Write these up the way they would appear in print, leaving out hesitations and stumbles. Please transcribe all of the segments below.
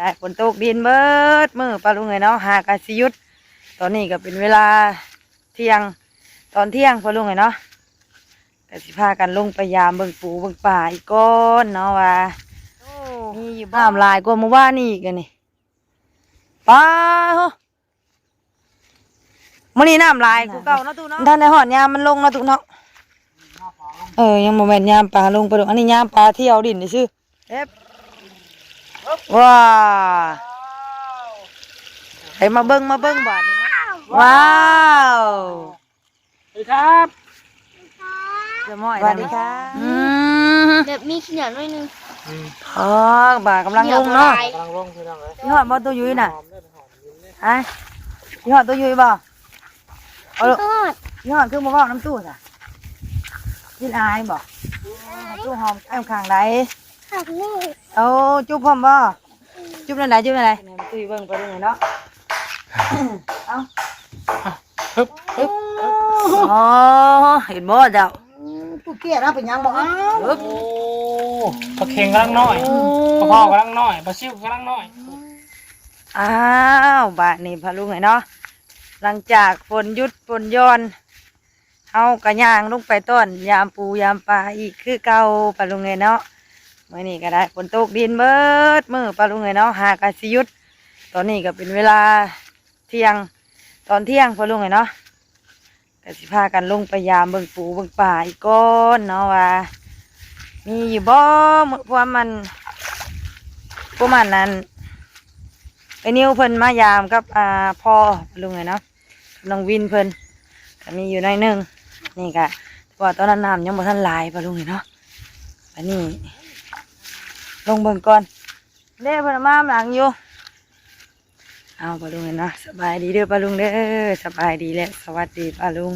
ได้ฝนตกดินเบิดมือปลาลุงไงเนาะหากาสิยุดตอนนี้ก็เป็นเวลาเที่ยงตอนเที่ยงปลาลุงไงเนาะก็สิพากันลงไปยามเบิ่งปูเบิ่งป่าอีกก้อนเนาะว่านี่อยู่บ้านลายกว่าเมื่อวานนี่อีกันนี่ป้าโหมื้อนี้น้ำลายกูเก่าเนาะตู้เนาะท่านในหอดยามมันลงเนาะตู้เนาะยังโมเมนต์ยามปลาลงไปดูอันนี้ยามปลาเที่ยวดินนี่ชื่อว้าให้มาเบิ้งบาดนี้ว้าวสวัสดีครับจะม้อยสวัสดีครับแบบมีขี้เหนียวหน่อยนึงบาดกำลังลงเนาะกำลังลงคือน้องเลยยี่ห้อบ่ตัวยุ้ยน่ะฮะยี่ห้อตัวยุ้ยบ่เอาลูกยี่ห้อคือบ่ว่าน้ำตู้จ้ะกินอายบ่ตู้หอมแอมข้างไหนเอาจุ๊บพร้อมบ่จุ๊บนั่นไหนจุ๊บนั่นไหนตุ้ยเบิ่งไปดูหน่อยเนาะเอาฮึบอ๋อเห็นบ่เจ้าตู้เกี้ยนะเป็นยังบ่อ้าวโอ้ปลาเค็งกำลังน้อยปลาพ่อกำลังน้อยปลาซิวกำลังน้อยอ้าวบาดนี้พะลุงไงเนาะหลังจากฝนหยุดฝนย้อนเฮากระย่างลงไปต้นยามปูยามปลาอีกคือเก่าปะลุงไงเนาะมื้อนี้ก็ได้ฝนตกดินเบิดมือปะลุงไงเนาะหากาสิยุดตอนนี้ก็เป็นเวลาเที่ยงตอนเที่ยงปะลุงไงเนาะก็สิพากันลงไปยามเบิ่งปูเบิ่งป่าอีกก้อนเนาะว่ามีอยู่บ่พวกมันนั้นไอ้นิ้วเพิ่นมายามกับพ่อลุงไงเนาะน้องวินเพิ่นก็มีอยู่ในหนึ่งนี่กะว่าตอนนั้นน้ำยังบ่ทันหลายปะลุงไงเนาะอันนี้ลงเบิ่งก่อนเด้เพิ่นมาหลังอยู่เอาปะลุงไงเนาะสบายดีเด้อปะลุงเด้อสบายดีและสวัสดีปะลุง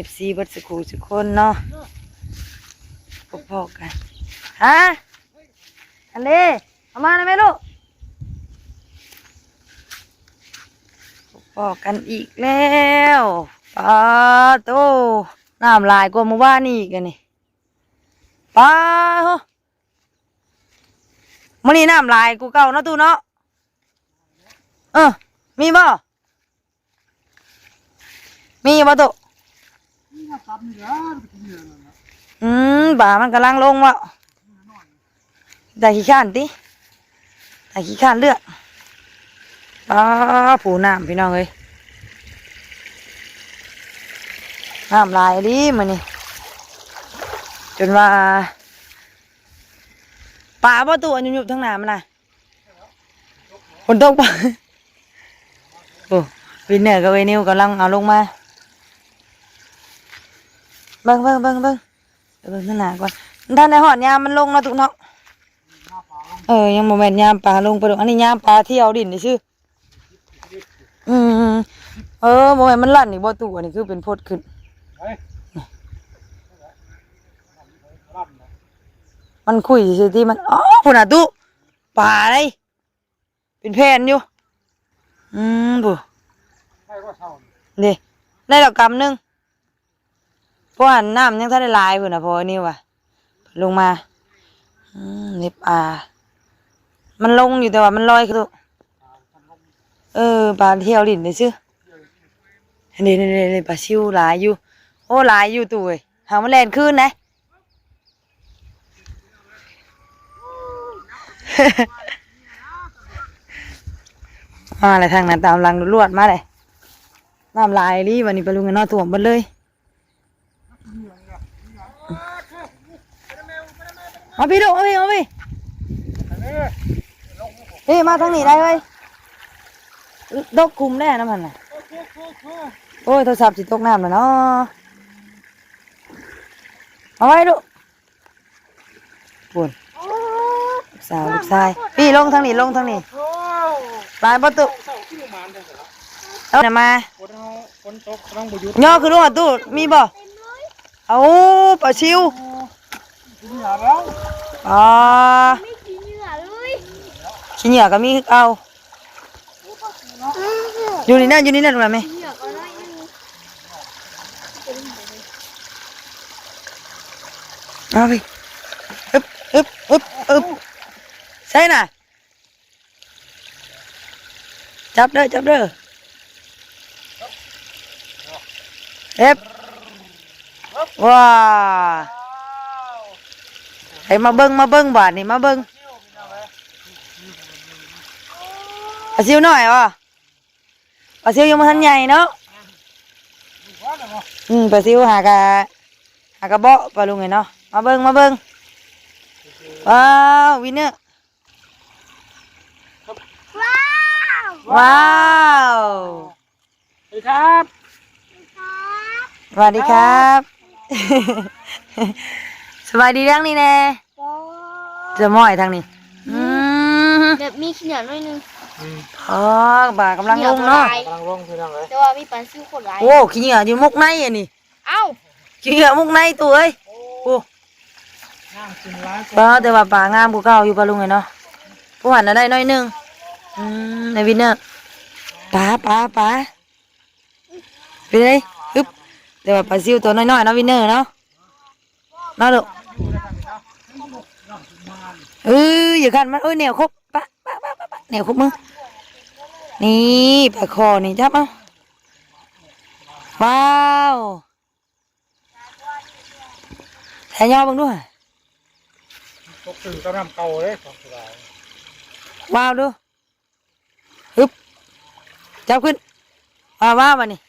FC เบิดสุขุทุกคนเนาะพบกันฮะอันนี้เอามาได้ไหมลูกพบกันอีกแล้วปลาโตน้ำลายกว่าเมื่อวานนี่กันนี่ปลาโหมื้อนี้น้ำลายกูเก่าเนาะตู้เนาะมีบ่ตู้บ่ามันกำลังลงวะแต่ขี้ข้านติแต่ขี้ข้านเลือดปลาผูน้ำพี่น้องเอ้ยน้ำลายดิมันนี่จนว่าปลาบ่ตัวยุ่บๆทั้งน้ำมันน่ะฝนตกปะโอ้วินเนอร์กับเวนิวกำลังเอาลงมาเบิ่งทั้งหน้าก่อนท่านในหอดยามมันลงเนาะตุกเนาะยังโมเมนต์ยามปลาลงไปดูอันนี้ยามปลาเที่ยวดินนี่ชื่อโมเมนต์มันลั่นอีกบ่ตู่อันนี้คือเป็นพดขึ้นมันคุยสิที่มันพุ่นน่ะตู่ปลาอะไรเป็นแผ่นอยู่บุนี่ได้ดอกกำนึงเพราะว่าน้ำยังถ้าได้ลายพุ่นน่ะพอนี่ว่ะลงมานี่ปลามันลงอยู่แต่ว่ามันลอยคือปลาเที่ยวดินเลยชื่อนี่ปลาซิวหลายอยู่โอ้หลายอยู่ตู่เอ้ยหามันแล่นขึ้นนะ มาอะไรทางนั้นตามรังลวดมาเลยน้ำลายรีวันนี้ไปลุงกันนอถ่วมหมดเลยมาพี่ดูมาพี่นี่มาทางนี้ได้เลยดกคุมได้นะมันน่ะโอ้ยโทรศัพท์จิตตกน้ำเลยเนาะเอาไว้ดูปุ่นลูกชายพี่ลงทางนี้ปลายประตูเอาเนี่ยมาย่อคือลูกตู้มีบ่เอาปลาชิวขี้เหนียวก็มีเอาอยู่นี่นั่นตรงไหนไหมเอาไปอึ๊บใช่น่ะ จับเด้อจับเด้อเอฟว้าให้มาเบิ้งบาดนี่มาเบิ้งปลาซิวหน่อยวะปลาซิวยังไม่ทันใหญ่เนาะปลาซิวหากะเบาะปลาลุงไงเนาะมาเบิ้งว้าววินเนอร์ว้าว สวัสดีครับ สวัสดีครับ สบายดีทั้งนี้แน่จะม่อยทางนี้แบบมีขี้เหนียวหน่อยนึง อ๋อบ่ากำลังลงเนาะ กำลังลงพี่น้องเลย แต่ว่ามีปลาซิวโคตรหลาย โอ้ขี้เหงื่ออยู่มุกในอ่ะนี่ เอ้า ขี้เหงื่อมุกในตัวเอ้ยโอ้ นั่งกินร้าน ปลาแต่ว่าปลางามกูเก่าอยู่ปลาลุงไงเนาะผู้หันน่ะได้น้อยหนึงในวินเนอร์ปลาไปเลยฮึบแต่ว่าปลาซิวตัวน้อยๆเนาะวินเนอร์เนาะมาลูกอย่ากันมันเหนียวครบปะเหนียวครบมือนี่ปลาคอนี่จับเอาว้าวแทนยอบังด้วย ตกตื่นกำลังเก่าเลยของสบาย ว้าวดูฮึบจับขึ้นว้าวมานี่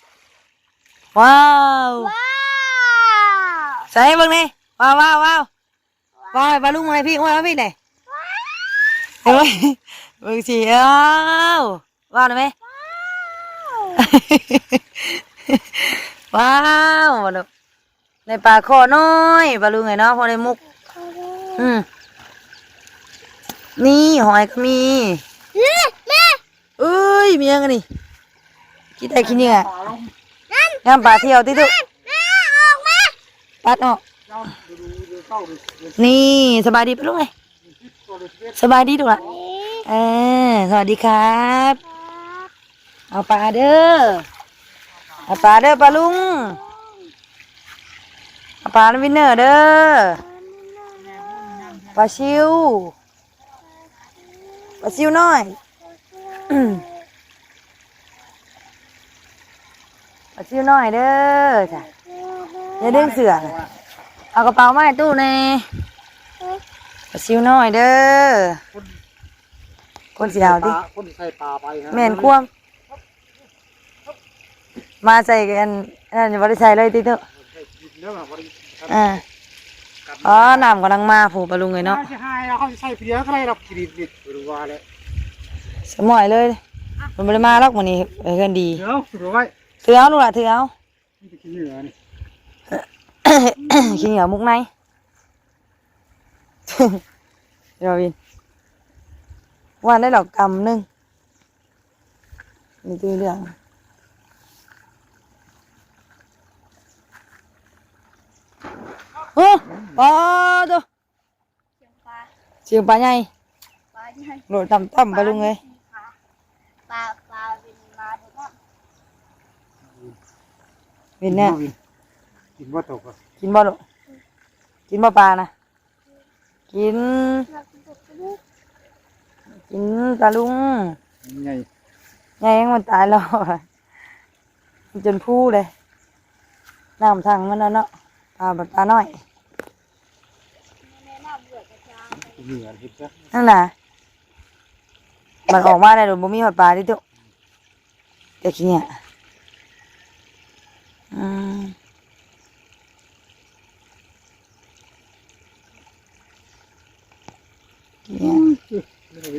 ว้าวใส่บังนี่ว้าวปลาลุงมาพี่ว้าวพี่ไหนเฮ้ยมึงสิว้าวได้ไหมว้าวมาดูในปลาคอน้อยปลาลุงไงเนาะพอในมุกนี่หอยก็มีแม่ เอ้ยมียังไงนี่คิดได้คิดเนี่ยงามปลาเที่ยวที่ทุก แม่ออกมา ปัดออกนี่สบายดีปะลูกไงสบายดีถูกละสวัสดีครับเอาปลาเด้อปลาลุงเอาปลาวินเนอร์เด้อปลาซิวน้อยปลาซิวน้อยเด้อจ้ะอย่าดึงเสือเอากระเป๋ามาให้ตู้แน่ปลาซิวน้อยเด้อคนสีดาวดิ คนใส่ปลาไปฮะ แม่นควมมาใส่กันนั่นอย่าบริใส่เลยติเถอะอ๋อน้ำกำลังมาผูกปลาลุงเลยเนาะ ใช่เขาใส่เพียก็ได้รับกินดิบหรือว่าเลย สมอยเลยมันไม่ได้มาหรอกมันนี่ไปกันดี เดี๋ยวสุดไว้ ถือเอาหนูละถือเอา นี่จะกินเหนือนี่ ขี้เหนียวมุกในเดี๋ยววินวันได้ดอกกำนึงมีตัวเรื่องโอ้ปลาตัวเสียงปลาใหญ่ ปลาใหญ่ โดดต่ำไปลุงเลย ปลาเป็นปลาเด็ก วินเนี่ย กินว่าตกอ่ะ กินบ่ลูกกินบ่ปลานะกินปลาลุง ไง ไงยังมันตายแล้วจนพูเลยน้ำทางมันแล้วเนาะปลาแบบปลาน้อย กินเหนือเห็นจ้ะ นั่นน่ะมันออกมาได้หรือบ่มีหอดปลาดิตุ๊แต่ขี้เนี่ย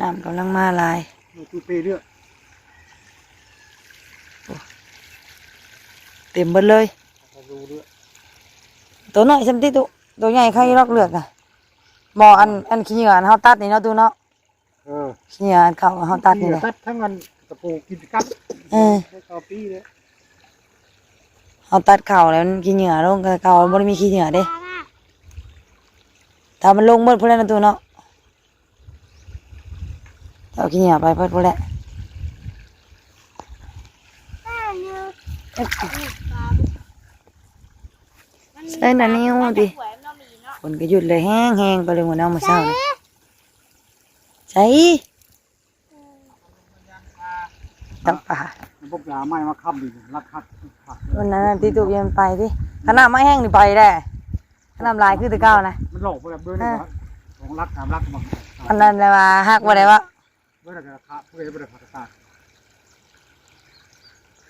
น้ำกำลังมาลาย ตู้เปรี้ย เต็มเบิดเลย ดูด้วย ตัวน้อยสัมติตุตัวใหญ่ใครลอกเลือกอ่ะหมออันขี้เหงื่ออันเฮาตัดนี่เนาะตูเนาะขี้เหงื่ออันเก่าเฮาตัดนี่แหละ ตัดทั้งวันกระปูกินกัดได้ต่อปีเลย เฮาตัดเข่าแล้วมันขี้เหงื่อลงเก่าบ่ได้มีขี้เหงื่อเด้ถ้ามันลงเบิดพุ่นแล้วนะตูเนาะเอาขี้เหงื่อไปเบิดพุ่นแหละใส่หน้านิ้วดิฝนก็หยุดเลยแห้งๆไปเลยหัวน้ำมาเศร้าเลยใส่ จับปลา พวกยาไม้มาค้ำดิรักคัดผัก วันนั้นน่ะที่ตูเย็นไปที่ขนาดไม่แห้งนี่ไปได้ขนาดลายคือแตะเก้านะ มันหลอกไปแบบด้วยนี่ครับของรักตามรักมัน อันนั้นเลยว่าฮักว่าได้ว่า เมื่อไรราคาเพื่อให้บริษัทต่าง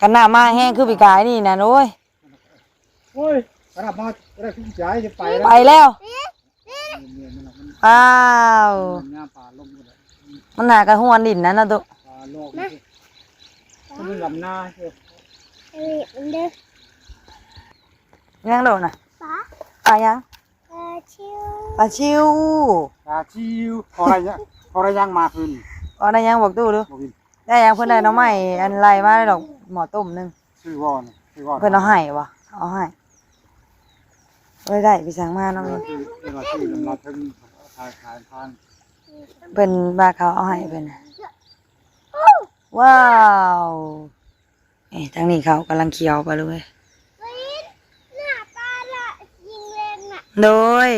ขนาดมาแห้งคือปีกายนี่นะโอ้ย โอ้ยกระดับมาก็ได้ทุกใจจะไป ไปแล้ว เนี่ยมันมัน อ้าว งามป่าลงหมดเลย มันหนากระหวนดินนั่นนะตุ ป่าโลกมันลำหน้าเชียว เอ้ยมันเด้อ ยังโดนน่ะ ปลา ปลายัง ชิว ปลาชิว ตาชิวพออะไรเนี่ยพออะไรยังมาคืน อ๋อได้ยังบอกตู้ดู บอกกิน ได้ยังเพิ่นได้น้องใหม่อันไรมาได้ดอกหมอต้มหนึง ชื่อวอนชื่อวอน เพิ่นเอาให้บ่เอาให้เอ้ยได้ไปสั่งมาน้องนี่ เวลาชื่อลำลาถึงขายทาน เพิ่นบาเขาเอาให้เพิ่นน่ะว้าวเอ้ยทางนี้เขากำลังเคี้ยวไปเลย วินหน้าปลาละยิงแรงน่ะ โดย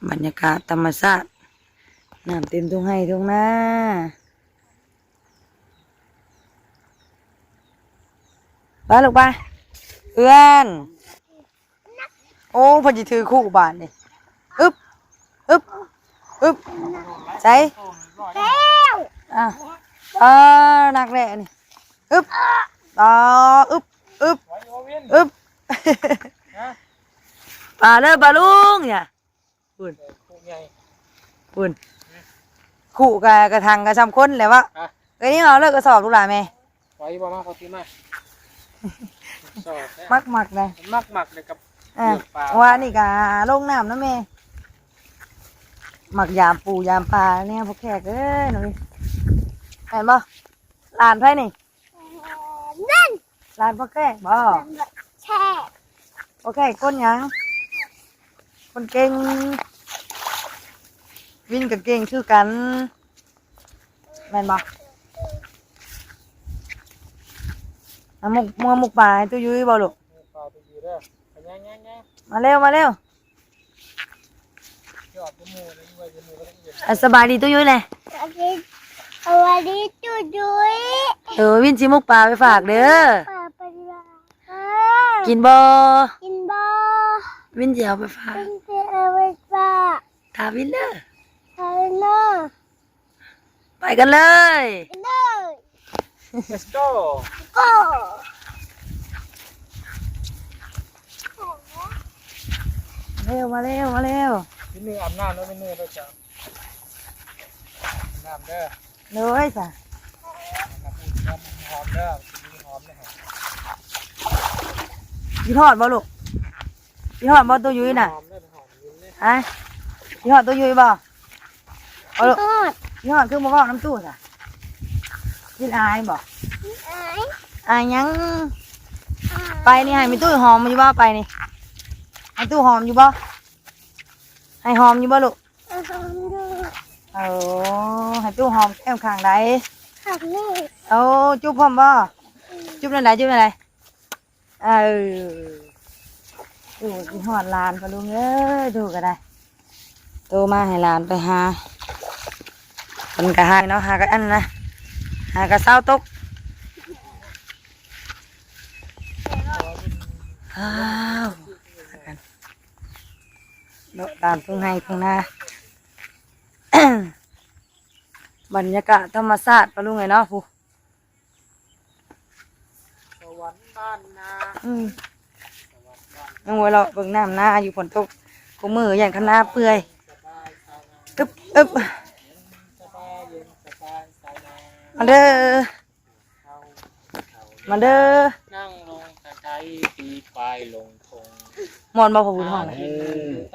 บรรยากาศธรรมชาติน้ำเต็มทุ่งไร่ทุ่งนาไปลูกไปเอื้อนโอ้เพอจะถือคู่บาทนี่อึ๊บอึ๊บอึ๊บใส่ แล้ว อ่ะหนักแน่นี่อึ๊บต่ออึ๊บอึ๊บอึ๊บปลาเลยปลาลุงเนี่ยปุ่น คู่ใหญ่ ปุ่นขู่กระทังกระชำค้นเลยวะไอ้นี่เอาเลิกกระสอบลูกหลานแม่ ไว้บ่มาพอตีมาสอบ มักเลย มักเลยกับ อ่ะว่านี่กะลงน้ำนะแม่หมักยามปูยามปลาเนี่ยพวกแขกเอ้ยหนูเห็นบ่หลานไพ่นี่ นั่น หลานพ่อแขกบ่ แช่ พ่อแขกก้นหยังคนเก่งวินกับเก่งคือกันแม่นบ่เอามุกปลาให้ตู้ยุ้ยบ่ลูก ปลาไปอยู่เด้อไปย่างๆ มาเร็วมาเร็ว ๆยอดจมูกเลยด้วยจมูกก็ต้องเย็น อ่ะสบายดีตู้ยุ้ยเลย เอาวันนี้จุดยุ้ย วินชิมุกปลาไปฝากเด้อ ปลาปลากินบ่ กินบ่ วินจะเอาไปฝาก กินเสียเอาไว้ปลา ถามวินเด้อ ใช่เนาะ ไปกันเลย กินเลย Let's go ก็ เร็วมาเร็วมาเร็ว พี่มืออาบน้ำแล้วไม่มือด้วยจ้ะน้ำเด้อ เลยจ้ะ น้ำอุ่นน้ำหอมเด้อมีหอมเลยครับ ยี่ทอดบ่ลูกยี่ทอดบ่ตัวยุ้ยน่ะ หอมเด้อหอมยิ้มเลย ฮะยี่ทอดตัวยุ้ยบ่เอาลูก ทอด ยี่ทอดคือบ่เว้าน้ำตู้จ้ะยินอายบ่ ไอ้ อายยังไปนี่ให้มีตู้หอมอยู่บ่ไปนี่ให้ตู้หอมอยู่บ่ให้หอมอยู่บ่ลูก เอาทำดู เอาให้ตู้หอมแก้มข้างใด ขับนี่ เอาจุ๊บพร้อมบ่จุ๊บนั่นไหนจุ๊บนั่นไหนดูกินหอดหลานปะลุงเอ้ยดูก็ได้โตมาให้หลานไปหาคนก็หาเนาะหากันอันนะหากระเซ้าตกอ้าวดอกตามทุ่งไห้ทุ่งนา บรรยากาศธรรมชาติปะลุงไงเนาะผู้ สวรรค์บ้านนา น้องวัวเราเบิ่งน้ำหน้าอยู่ฝนตกกูมืออย่างขนาเปื่อยอึบอึบ สบายเย็นสบายสายนา มาเด้อ เขา มาเด้อ นั่งลงตะไคร้ตีปลายลงทง มวนบ่พอบุญห้องเลย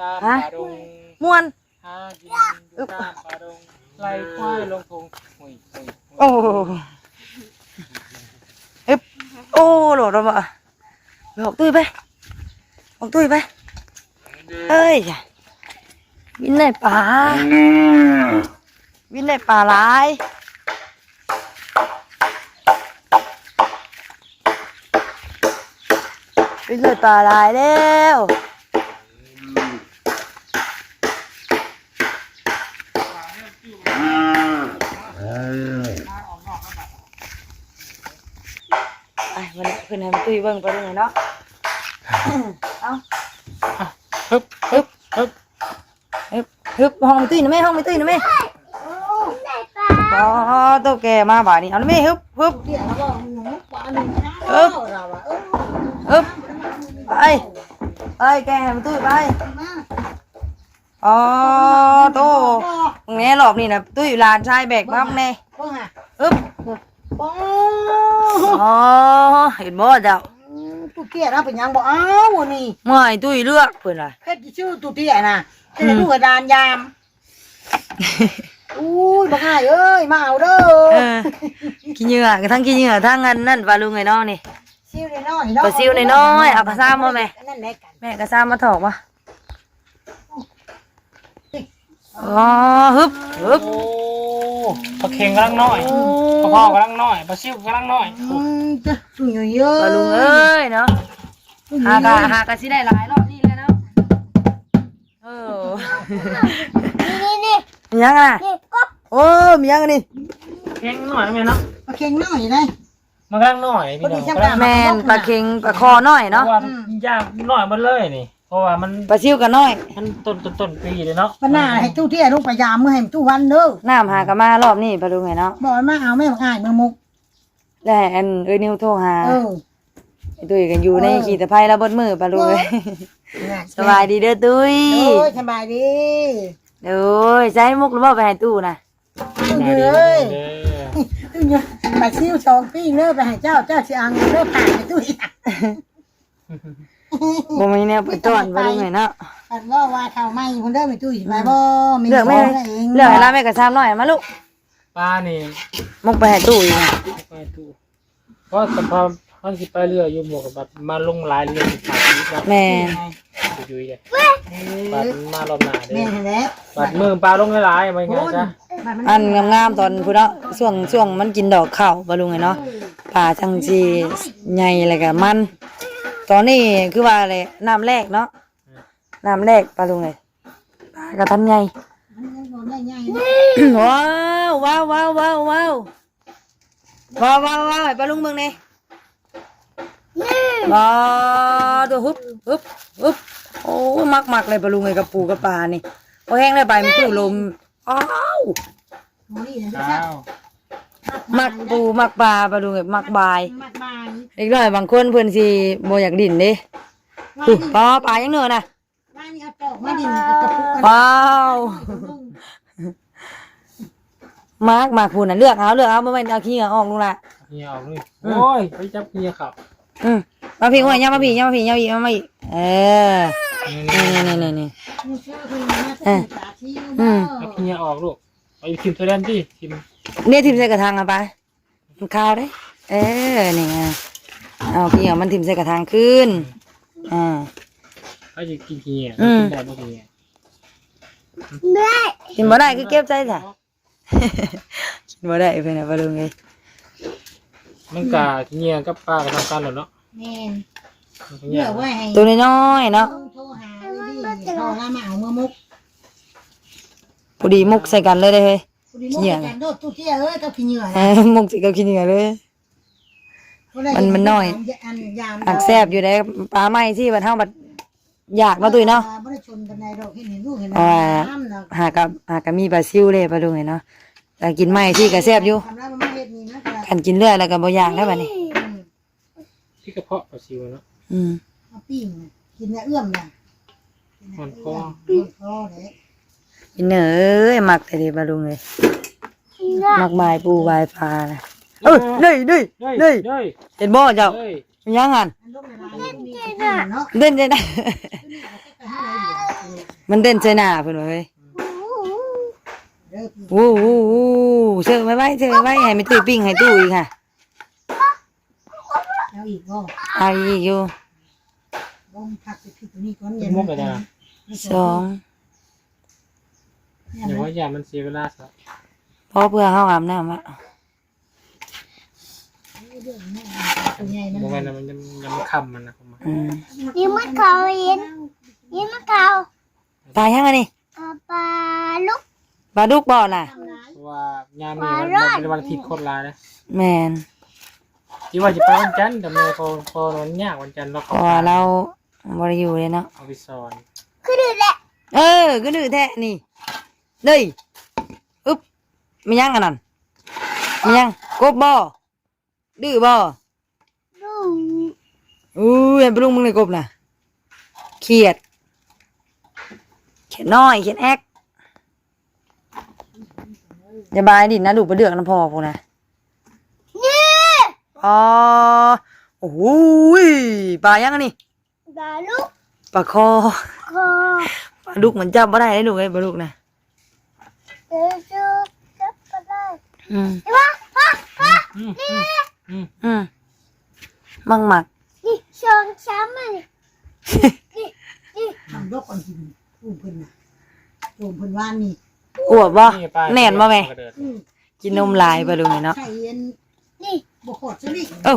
ตาม ฮะ ปลาดง ม่วน หากินอยู่ตามปลาดงไล่ควายลงทงหุยหุย โอ้อึบโอ้โหลดเราบ่บอกตุ้ยไปบอกตุ้ยไปเอ้ยวินในป่าวินในป่าหลายวินในป่าหลายแล้ว ขึ้นให้มันตุ้ยเบิ่งไปดูหน่อยเนาะเอา ฮึบฮึบฮึบ ฮึบห้องมันตุ้ยนะแม่ห้องมันตุ้ยนะแม่ ได้ปลา อ๋อตัวแกมาบ่านี้เอานะแม่ฮึบฮึบ เดี๋ยวเราบอกหนูปลาหนึ่งนะ ฮึบ เราอะ ฮึบไปแกให้มันตุ้ยไปอ๋อโตตรงนี้รอบนี่นะตุ้ยหลานชายแบกมาแน่ ก็ฮะ ฮึบ โอ้ อ๋อเห็นบ่เจ้า ตุ๊เตี้ยนะเป็นยังบอกอ้าวนี่ เมื่อไอ้ตุ้ยเลือกเพิ่นล่ะ เพชรชื่อตุ๊เตี้ยนะเป็นลูกกระดานยามอุ้ยบอกง่ายเอ้ยมาเอาเด้อ กินเหยื่อทั้งกินเหยื่อทั้งอันนั่นปลาลุงไงน้องนี่ ซิวน้อยๆ ปลาซิวน้อยๆเอากระซ้ำมาแม่ นั่นแหละกัน แม่กระซ้ำมาถอกมาอ๋อฮึบฮึบ โอ้ปลาเค็งกำลังน้อยปลาพ่อกำลังน้อยปลาซิวกำลังน้อย จะตุ่ยเยอะ ปลาลุงเอ้ยเนาะหากะสิได้หลายรอบนี่เลยเนาะเออ นี่ มียังอ่ะ นี่กบ โอ้มียังนี่ เค็งน้อยไหมเนาะ ปลาเค็งน้อยเลย มันกำลังน้อยพี่น้อง แมนปลาเค็งปลาคอน้อย เพ เนาะ ราะว่าย่างน้อยมันเลยนี่เพราะว่ามัน ปลาซิวก็น้อย ต้นปีเลยเนาะ ปัญหาให้ตู้เตี้ยลูกพยายามเมื่อให้ตู้วันเด้อ น้ำหากะมารอบนี้ปลาลุงไงเนาะ บอกมาเอาแม่บอกง่ายเมืองมุก แล้วให้อันนิวโทรหา เออ ไอ้ตุ้ยกันอยู่ในขีดตะไคร้แล้วบดมือปลาลุงเลยสบายดีเด้อตุ้ย โอ้ยสบายดี เด้อใช้มุกหรือว่าไปให้ตู้นะ ตู้เอ้ยตู้เยอะไปซิ้วสองปีเลิกไปให้เจ้าสิอังเลิกผ่านไปตู้อีก บ่มีแนวไปต้อนปลาลุงไงเนาะ อันว่าเท่าไม่คนเด้อไปตู้อีกไปบ่มี เลือกแม่ เอง เลือกให้เราแม่กระซ้ำหน่อยมาลูก ปลานี่ มุกไปให้ตู้อีกนะ ไปตู้เพราะแต่พอเขาสิไปเรืออยู่หมวกกับแบบมาลงหลายเรือขาดชีวิตนะ แม่น อยู่ๆไงบัดมารอบหน้าเด้ แม่ อ เห็นแล้ว บัดมือปลาลงหลายๆมันไงจ้ะ อันงามๆตอนพุ่นเนาะช่วงมันกินดอกข้าวปลาลุงไงเนาะปลาจังจีใหญ่อะไรกับมัน ตอนนี้คือว่าอะไรน้ำแรกเนาะน้ำแรกปลาลุงไงปลากระทันใหญ่ ว้าวว้าวว้าวว้าวว้าวว้าวว้าวว้าวให้ปลาลุงเบิ่งนี่ว้าวตัวฮึบฮึบฮึบโอ้มักเลยปลาลุงไงกับปูกับปลานี่พอแห้งได้ใบมันตู้ลมอ้าว อ้าว มักปูมักปลาปลาลุงไงมักบาย มากมาย อีกหน่อยบางคนเพิ่นสิบ่อยากดิ่นเด้ปลาปลายังเหนือน่ะ ว่านี่เอาเจาะมาดินกับกระปุก ว้าวมากพูนน่ะเลือกเอาบ่แม่นเอาขี้เหงื่อออกลุงล่ะ เฮียออกเลยโอ้ยไปจับเฮียขับ มาพี่ว่าย่ามาพี่มาอีกเออนี่ นี่ชื่อคือมาตาที่ เอาเฮียออกลูกเอาไปทิมตัวแดนที่ทิม นี่ทิมใส่กระถางอ่ะไปมันข้าวได้เออนี่ไงเอาพี่เอามันทิมใส่กระถางขึ้นเขาจะกินเฮียกินได้บ่เฮีย ได้ กินบ่ได้คือเก็บใจจ้ะกินบ่ได้เพิ่นน่ะบ่รู้ไง มันกะเฮียกับป้าก็ทำกันแล้วเนาะ แม่น มันก็ เลื เฮีย อกไว้ให้ ตัวน้อยๆเนาะ โทรหาดิโทรหามาเอาเมื่อมุก พอดีมุกใส่กันเลยเด้เฮ้ย เหี้ยกันโดดตู้เตี้ยเอ้ยต้องกินเหงื่อ มุกสิกับกินเหงื่อเลยมันน้อยอักแซ่บอยู่ได้ปลาไหม้ที่บัดเฮาบัดอยากเนาะตุ้ยเนาะ บ่ได้ชนบันไดดอกเห็นลูกเห็น น้ำหากะมีปลาซิวเลยปลาลุงไงเนาะแต่กินไหม้ที่ก็แซ่บอยู่ ทำแล้วมันเฮ็ดนี่นะ กันกินเรื่อยแล้วก็บ่อยากแล้วบัดนี้ ที่กระเพาะปลาซิวเนาะ เอาปิ้งกินเอื้อมน่ะ มันก็ พอเลย กินเนอเอ้ยมักแต่ดิปลาลุงเลยมักบายปูบายปลานะนี่เห็นบ่เจ้ายังหัน ลูกในร้านนี่เนาะ เด่นใจนะมันเด่นใจหน้าเพิ่นเว้ยวู้เชื่อไว้ให้ไม่ตุ้ยปิ้งให้ตู้อีกค่ะ แล้วอีกบ่ เอาอีกอยู่ บ่พักไปที่ตัวนี้ก่อน เป็นมุกอะไรนะ สอง อย่าว่าอย่ามันเสียเวลาซะ พอเพื่อเฮาอาบน้ำอะ ตัวใหญ่มัน โมเมนต์มันยังไม่ค่ำมันนะผม ยิ้มมันเขายิ้มมันเขา ปลายังอันนี้ ปลาลูก ปลาดุกบ่น่ะ เพราะว่ายามนี้มันเป็นวันอาทิตย์โคตรลายนะ แม่น ที่ว่าจะไปวันจันทร์แต่แม่พอวันยากวันจันทร์เรา เพราะว่าเราบ่ได้อยู่เลยเนาะ เอาไปสอน คือดื้อแหละ ก็ดื้อแท้นี่เด้ยอึ๊บมียังอันนั้นมียังกบบ่ดื้อบ่ ดู เห็นปะลุงมึงในกบน่ะเขียดน้อยเขียดแอกอย่าบายดินะดูไปเดือกน้ำพอพวกนะ นี่ อ๋อโอ้โหปลายังอันนี่ ดาลูก ปลาคอ คอ ปลาดุกเหมือนจับบ่ได้เลยดูไอ้ปลาดุกนะ เดี๋ยวจะจับไปได้ อืม เห็นปะพ่อนี่ มังหมัก นี่ชองช้ำเลยนี่ ทำยกก่อนกินอุ้มเพิ่นน่ะอุ้มเพิ่นว่านนี่ อวบบ่ ปลา แน่นบ่แม่ กระเดิด กินนมลายปลาดุกนี่เนาะ ไข่เย็น นี่ บ่โคตรซะนี่ เอ้า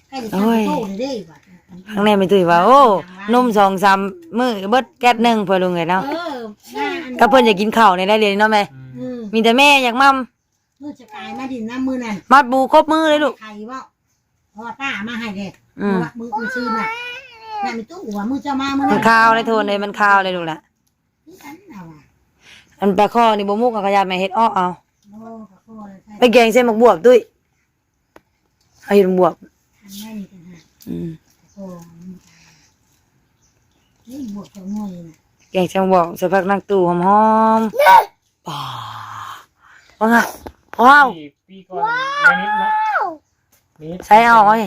ไข่จะทำโตนี่เด้บัด ข้างในไม่ตุ้ยว่าโอ้นม2-3มื้อเบิดแก๊สหนึงปลาดุกเลยเนาะ หน้าอัน ก็เพิ่นอยากกินข้าวในได้เลยเนาะแม่ มีแต่แม่อยากมั่ม มือจะกลายมาดินน้ำมือนั่น มัดบูครบมือเลยลูก ไข่ว่าเพราะว่าป้ามาให้เด็ก อืม มือซื้อน่ะนั่นมีตู้หัวมือจะมามือ มันข้าวเลยโทนเลยมันข้าวเลยลูกละ นี่อันน่ะว่ะ อันปลาข้อนี่บ่มุกกับขยะแม่เฮ็ดอ้อเอา โอ้ขอโทษเลยใช่ ไปแกงเส้นหมกบวบด้วยเอาเห็ดหมกบวบ อันนี้นี่กันฮะ อืม โอ้นี่บวกกับงวยน่ะ แกงเส้นหมกบวบสักพักนั่งตู้หอมๆป่าว่าไงว้าว ปีก่อนแม่นิดเนาะนิด ใส่เอาไอ้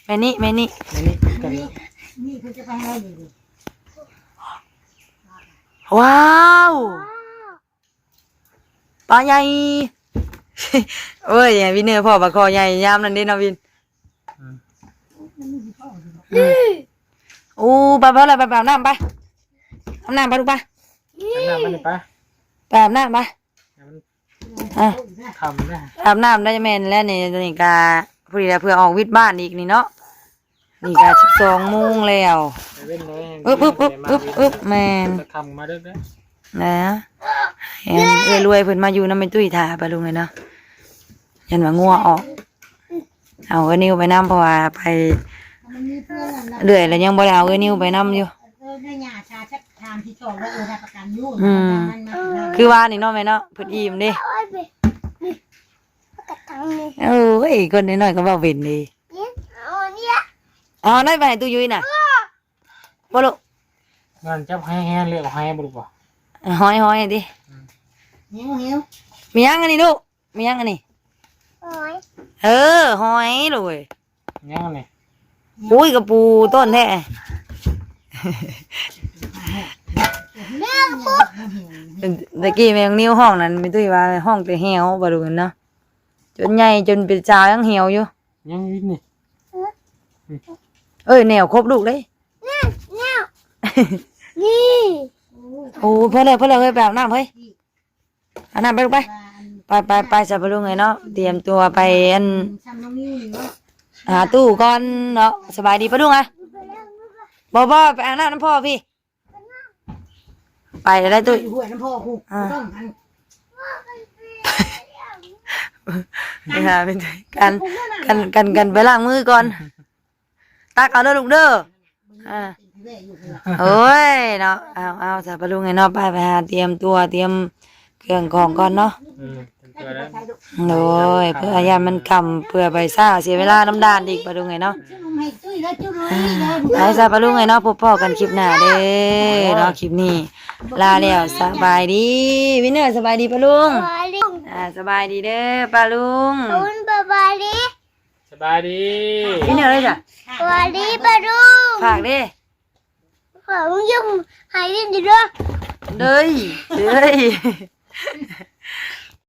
แม่นี่ แม่นิดกัน นี่คุณจะไปให้ดีดิ ว้าวปลาใหญ่ เอ้ยวินเนอร์พ่อปลาคอใหญ่ยามนั่นเด้นะวินโอ้ไปอะไรไปอาบน้ำไปอาบน้ำไปลูกไป ข้างหน้ามันนี่ปะ ไปอาบน้ำไปอ่ะ ทำนะ อาบน้ำได้แม่นแล้วนี่ตัวนี้กาพอดีแล้วเพื่อออกวิทย์บ้านอีกนี่เนาะนี่กา12 โมงแล้ว ไปเว้นเลย อึ๊บแม่น จะทำมาเด้อ นะเห็นรวยเพิ่นมาอยู่นำเป็นตุ้ยท่าไปลุงเลยเนาะยันว่างัวออกเอาเอ้นิวไปนำเพราะว่าไป มันมีเพื่อนน่ะ เรื่อยแล้วยังบ่ได้เอาเอ้นิวไปนำอยู่ ได้หญ้าชาชักทางที่ชอบแล้วได้ประกันอยู่ อืม มันมา คือว่านี่เนาะแม่เนาะเพิ่นอิ่มเด้ เอาไว้ไปนี่กระทังนี่ เอ้ยคนน้อยๆก็เว้าเว้นดี นี่เอาอันนี้ละ อ๋อได้ไปให้ตู้ยุ้ยน่ะบ่ลูก งานจับให้เรียกให้บุรุษป่ะ ห้อยดิ เหี่ยวเหี่ยว มียังอันนี้ลูกมียังอันนี้ โอ้ย ห้อยเลย ยังไง อุ้ยกระปูต้นแท้ แม่กู ตะกี้แมงนิ้วห้องนั้นมีตุ้ยว่าห้องแต่เหี่ยวบ่รู้กันเนาะจนใหญ่จนเป็นจาวยังเหี่ยวอยู่ ยังวินนี่ แนวครบลูกเลย เนี่ยนี่ โอ้เพื่อนเลยเฮ้ยไปอาบน้ำเฮ้ยอาบน้ำไปลูกไปไปสับปะรุงเลยเนาะเตรียมตัวไปอัน ซ้ำน้องนิ้วนี่ว่า หาตู้ก่อนเนาะสบายดีปะลุงอ่ะบ่ไปอาบน้ำพ่อพี่ไปได้ตุ้ย หัวน้ำพ่อกูต้องอัน นี่ค่ะเป็นกันไปล้างมือก่อนตักเอาเด้อลูกเด้อโอ้ยเนาะเอาสับปะรุงไงเนาะไปหาเตรียมตัวเตรียมเครื่องของก่อนเนาะ ตัวแล้ว โอ้ยเพื่อยามมันคำเพื่อไปซ่าเสียเวลาน้ำดานอีกปะลุงไงเนาะ ให้ตุ้ยแล้วจุ้ยเลย ไปซะปะลุงไงเนาะพบพ่อกันคลิปหน้าเด้อเนาะคลิปนี้ลาแล้วสบายดีวินเนอร์สบายดีปะลุง บาลี สบายดีเด้อปะลุง คุณบาลี สบายดี วินเนอร์เลยจ้ะ บาลีปะลุง ฝากเด้ ของยุ่งหายดินดีด้วย เด้ย